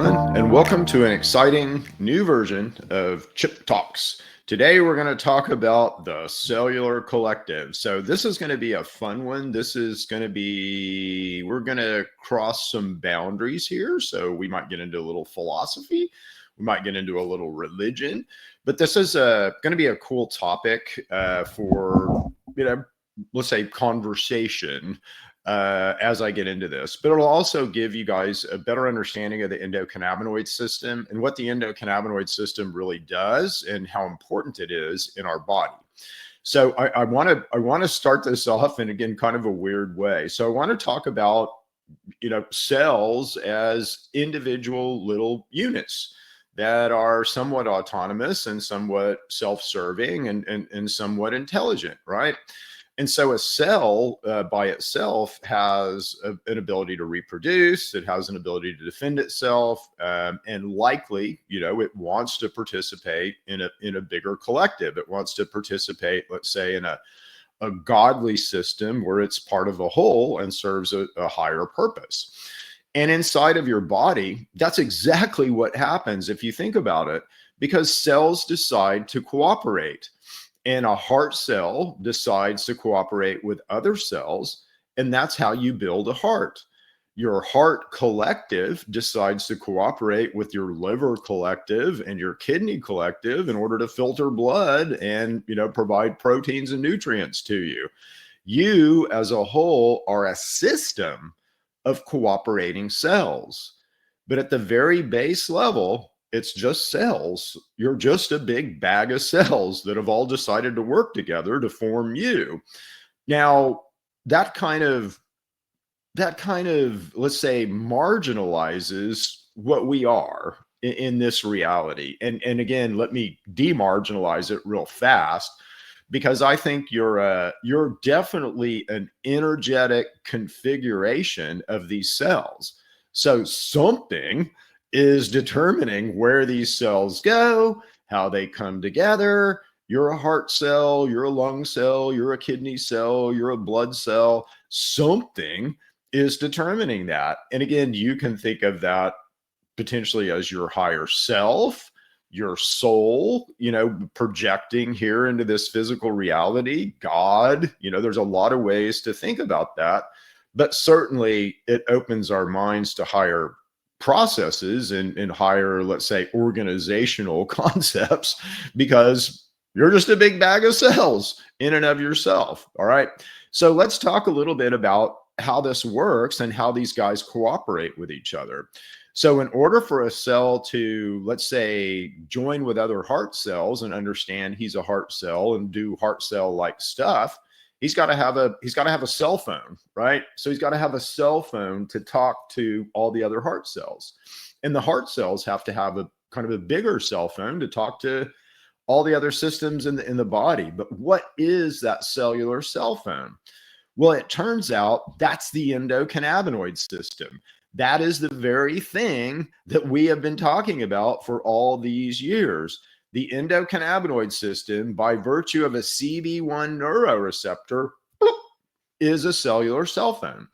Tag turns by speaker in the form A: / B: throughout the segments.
A: everyone, and welcome to an exciting new version of Chip Talks. Today, we're going to talk about the cellular collective. So this is going to be a fun one. We're going to cross some boundaries here. So we might get into a little philosophy. We might get into a little religion, but this is going to be a cool topic for, let's say conversation as I get into this, but it'll also give you guys a better understanding of the endocannabinoid system and what the endocannabinoid system really does and how important it is in our body. So I want to start this off in, again, kind of a weird way. So I want to talk about, cells as individual little units that are somewhat autonomous and somewhat self-serving and somewhat intelligent, right? And so a cell by itself has an ability to reproduce. It has an ability to defend itself, and likely, it wants to participate in a bigger collective. It wants to participate, let's say, in a godly system where it's part of a whole and serves a higher purpose. And inside of your body, that's exactly what happens if you think about it, because cells decide to cooperate. And a heart cell decides to cooperate with other cells, and that's how you build a heart. Your heart collective decides to cooperate with your liver collective and your kidney collective in order to filter blood and, provide proteins and nutrients to you. You, as a whole, are a system of cooperating cells. But at the very base level, it's just cells. You're just a big bag of cells that have all decided to work together to form you. Now, that kind of, let's say, marginalizes what we are in this reality. And again, let me demarginalize it real fast, because I think you're definitely an energetic configuration of these cells. So something is determining where these cells go, how they come together. You're a heart cell, you're a lung cell, you're a kidney cell, you're a blood cell. Something is determining that. And again, you can think of that potentially as your higher self, your soul, projecting here into this physical reality, God. There's a lot of ways to think about that, but certainly it opens our minds to higher processes and higher, let's say, organizational concepts, because you're just a big bag of cells in and of yourself. All right. So let's talk a little bit about how this works and how these guys cooperate with each other. So in order for a cell to, let's say, join with other heart cells and understand he's a heart cell and do heart cell like stuff, he's got to have a cell phone, right? So he's got to have a cell phone to talk to all the other heart cells. And the heart cells have to have a kind of a bigger cell phone to talk to all the other systems in the body. But what is that cellular cell phone? Well, it turns out that's the endocannabinoid system. That is the very thing that we have been talking about for all these years. The endocannabinoid system, by virtue of a CB1 neuroreceptor, is a cellular cell phone.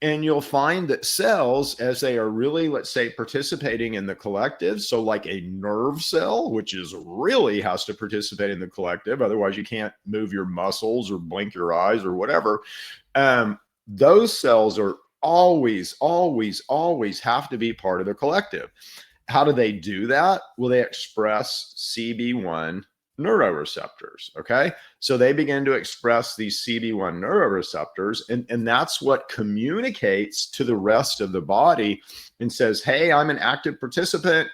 A: And you'll find that cells, as they are really, let's say, participating in the collective, so like a nerve cell, which is really has to participate in the collective, otherwise you can't move your muscles or blink your eyes or whatever. Those cells are always have to be part of the collective. How do they do that? Well, they express CB1 neuroreceptors. Okay. So they begin to express these CB1 neuroreceptors, and that's what communicates to the rest of the body and says, hey, I'm an active participant.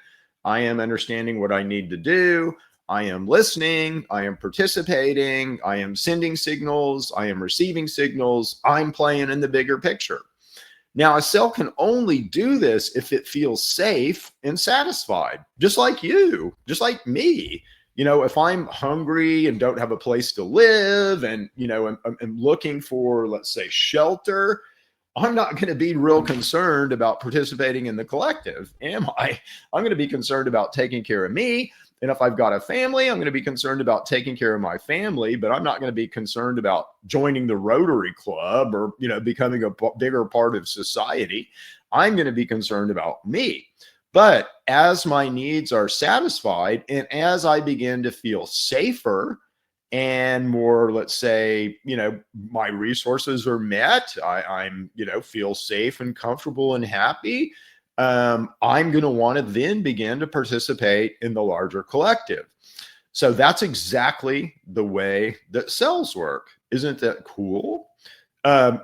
A: I am understanding what I need to do. I am listening. I am participating. I am sending signals. I am receiving signals. I'm playing in the bigger picture. Now, a cell can only do this if it feels safe and satisfied, just like you, just like me. If I'm hungry and don't have a place to live and, I'm looking for, let's say, shelter, I'm not going to be real concerned about participating in the collective, am I? I'm going to be concerned about taking care of me. And if I've got a family, I'm going to be concerned about taking care of my family, but I'm not going to be concerned about joining the Rotary Club or, becoming a bigger part of society. I'm going to be concerned about me. But as my needs are satisfied and as I begin to feel safer and more, let's say, my resources are met, I'm, feel safe and comfortable and happy, I'm going to want to then begin to participate in the larger collective. So that's exactly the way that cells work. Isn't that cool?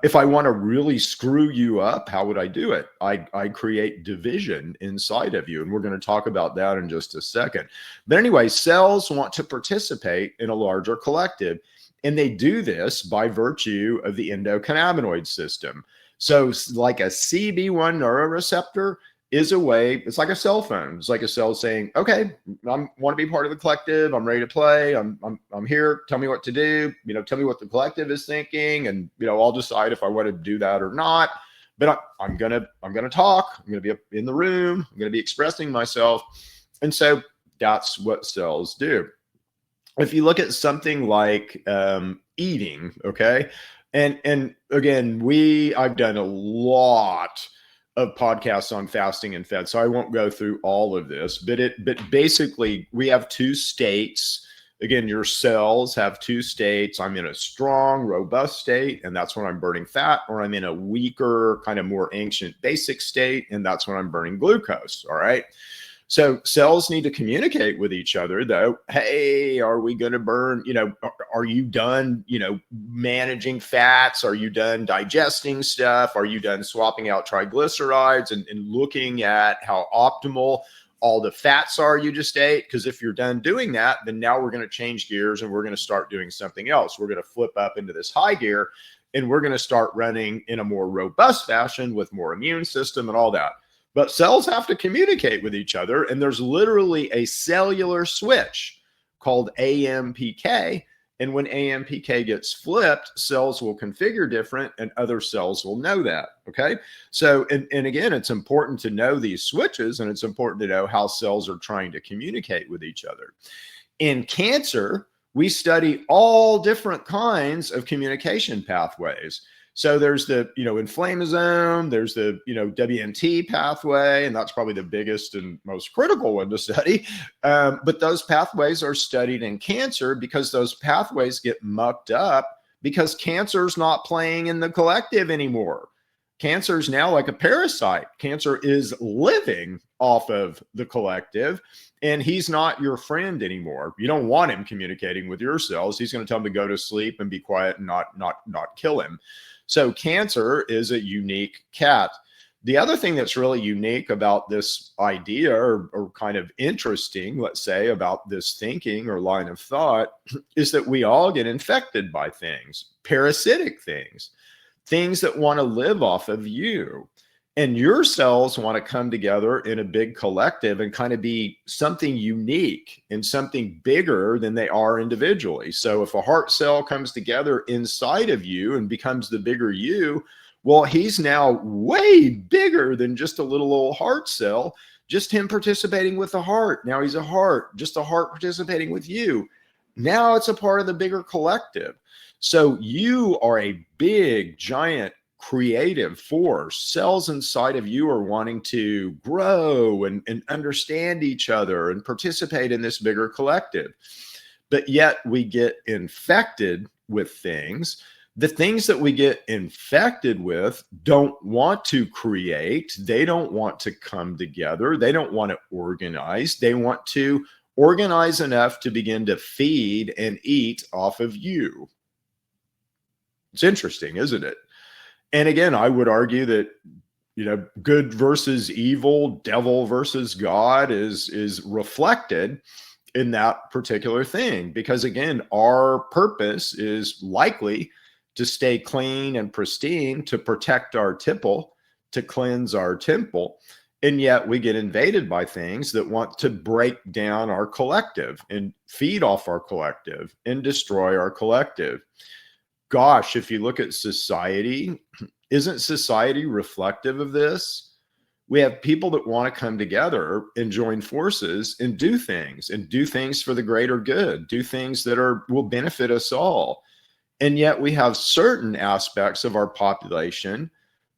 A: If I want to really screw you up, how would I do it? I create division inside of you. And we're going to talk about that in just a second. But anyway, cells want to participate in a larger collective. And they do this by virtue of the endocannabinoid system. So like a CB1 neuroreceptor is a way, it's like a cell phone. It's like a cell saying, okay, I want to be part of the collective. I'm ready to play. I'm here. Tell me what to do. Tell me what the collective is thinking. And, I'll decide if I want to do that or not. But I'm going to talk. I'm going to be in the room. I'm going to be expressing myself. And so that's what cells do. If you look at something like eating, okay. And again, I've done a lot of podcasts on fasting and fed, so I won't go through all of this, but basically we have two states. Again, your cells have two states. I'm in a strong, robust state, and that's when I'm burning fat, or I'm in a weaker, kind of more ancient, basic state, and that's when I'm burning glucose. All right. So cells need to communicate with each other, though. Hey, are we going to burn? Are you done, managing fats? Are you done digesting stuff? Are you done swapping out triglycerides and looking at how optimal all the fats are you just ate? Because if you're done doing that, then now we're going to change gears and we're going to start doing something else. We're going to flip up into this high gear and we're going to start running in a more robust fashion with more immune system and all that. But cells have to communicate with each other, and there's literally a cellular switch called AMPK. And when AMPK gets flipped, cells will configure different, and other cells will know that. Okay. So, and again, it's important to know these switches, and it's important to know how cells are trying to communicate with each other. In cancer, we study all different kinds of communication pathways. So there's the, inflammasome, there's the, WNT pathway, and that's probably the biggest and most critical one to study. But those pathways are studied in cancer because those pathways get mucked up because cancer's not playing in the collective anymore. Cancer is now like a parasite. Cancer is living off of the collective, and he's not your friend anymore. You don't want him communicating with your cells. He's going to tell him to go to sleep and be quiet and not kill him. So cancer is a unique cat. The other thing that's really unique about this idea or kind of interesting, let's say, about this thinking or line of thought is that we all get infected by things, parasitic things that want to live off of you. And your cells want to come together in a big collective and kind of be something unique and something bigger than they are individually. So if a heart cell comes together inside of you and becomes the bigger you, well, he's now way bigger than just a little old heart cell, just him participating with the heart. Now he's a heart, just a heart participating with you. Now it's a part of the bigger collective. So you are a big, giant, creative force. Cells inside of you are wanting to grow and understand each other and participate in this bigger collective. But yet we get infected with things. The things that we get infected with don't want to create. They don't want to come together. They don't want to organize. They want to organize enough to begin to feed and eat off of you. It's interesting, isn't it? And again, I would argue that, good versus evil, devil versus God is reflected in that particular thing. Because again, our purpose is likely to stay clean and pristine, to protect our temple, to cleanse our temple. And yet we get invaded by things that want to break down our collective and feed off our collective and destroy our collective. Gosh, if you look at society, isn't society reflective of this? We have people that want to come together and join forces and do things for the greater good, do things that will benefit us all. And yet we have certain aspects of our population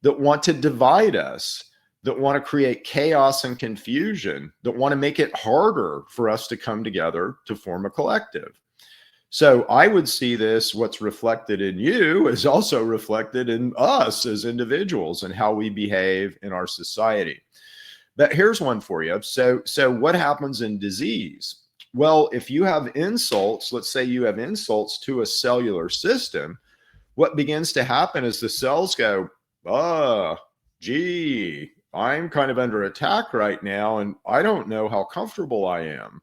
A: that want to divide us, that want to create chaos and confusion, that want to make it harder for us to come together to form a collective. So I would see this, what's reflected in you is also reflected in us as individuals and how we behave in our society. But here's one for you. So what happens in disease? Well, if you have insults, let's say you have insults to a cellular system, what begins to happen is the cells go, gee, I'm kind of under attack right now, and I don't know how comfortable I am.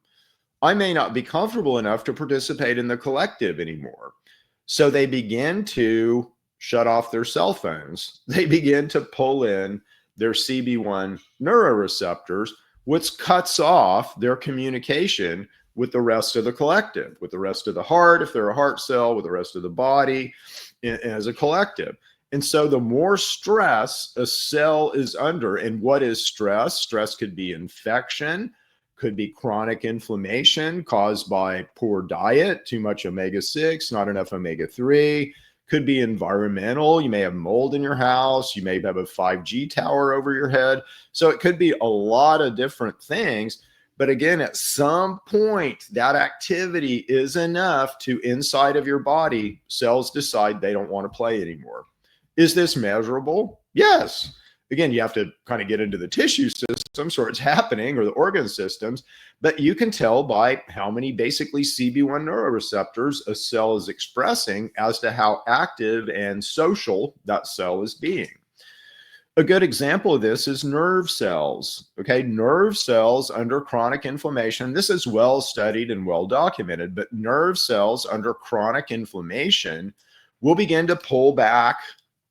A: I may not be comfortable enough to participate in the collective anymore. So they begin to shut off their cell phones. They begin to pull in their CB1 neuroreceptors, which cuts off their communication with the rest of the collective, with the rest of the heart, if they're a heart cell, with the rest of the body as a collective. And so the more stress a cell is under, and what is stress? Stress could be infection, could be chronic inflammation caused by poor diet, too much omega-6, not enough omega-3, could be environmental. You may have mold in your house. You may have a 5G tower over your head. So it could be a lot of different things. But again, at some point, that activity is enough to inside of your body, cells decide they don't want to play anymore. Is this measurable? Yes. Again, you have to kind of get into the tissue system so it's happening, or the organ systems, but you can tell by how many basically CB1 neuroreceptors a cell is expressing as to how active and social that cell is being. A good example of this is nerve cells. Okay, nerve cells under chronic inflammation. This is well studied and well documented, but nerve cells under chronic inflammation will begin to pull back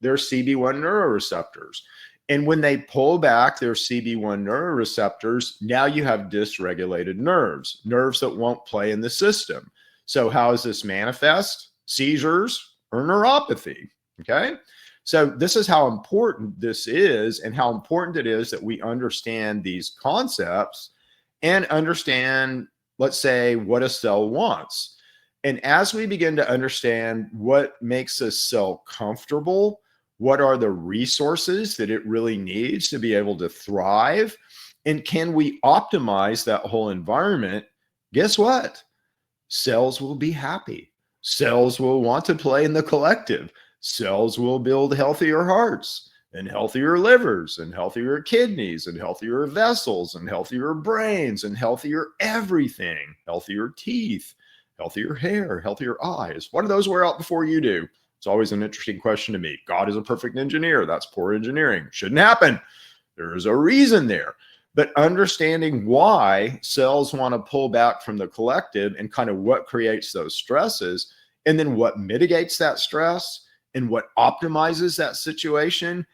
A: their CB1 neuroreceptors. And when they pull back their CB1 neuroreceptors, now you have dysregulated nerves, nerves that won't play in the system. So how does this manifest? Seizures or neuropathy, okay? So this is how important this is, and how important it is that we understand these concepts and understand, let's say, what a cell wants. And as we begin to understand what makes a cell comfortable, what are the resources that it really needs to be able to thrive, and can we optimize that whole environment? Guess what? Cells will be happy. Cells will want to play in the collective. Cells will build healthier hearts and healthier livers and healthier kidneys and healthier vessels and healthier brains and healthier everything, healthier teeth, healthier hair, healthier eyes. What do those wear out before you do? It's always an interesting question to me. God is a perfect engineer. That's poor engineering. Shouldn't happen. There is a reason there. But understanding why cells want to pull back from the collective and kind of what creates those stresses, and then what mitigates that stress and what optimizes that situation.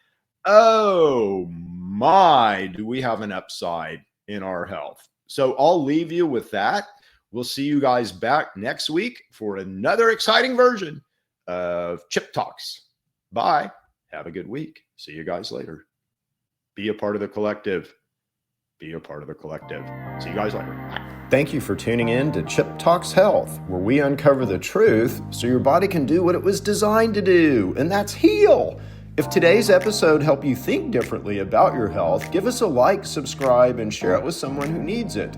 A: Oh my, do we have an upside in our health? So I'll leave you with that. We'll see you guys back next week for another exciting version of Chip Talks. Bye. Have a good week. See you guys later. Be a part of the collective. Be a part of the collective. See you guys later. Bye. Thank you for tuning in to Chip Talks Health, where we uncover the truth so your body can do what it was designed to do, and that's heal. If today's episode helped you think differently about your health, give us a like, subscribe, and share it with someone who needs it.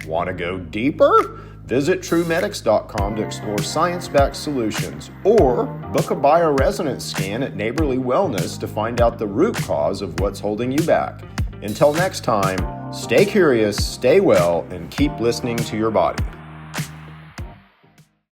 A: Want to go deeper? Visit TrueMedX.com to explore science-backed solutions, or book a bioresonance scan at Neighborly Wellness to find out the root cause of what's holding you back. Until next time, stay curious, stay well, and keep listening to your body.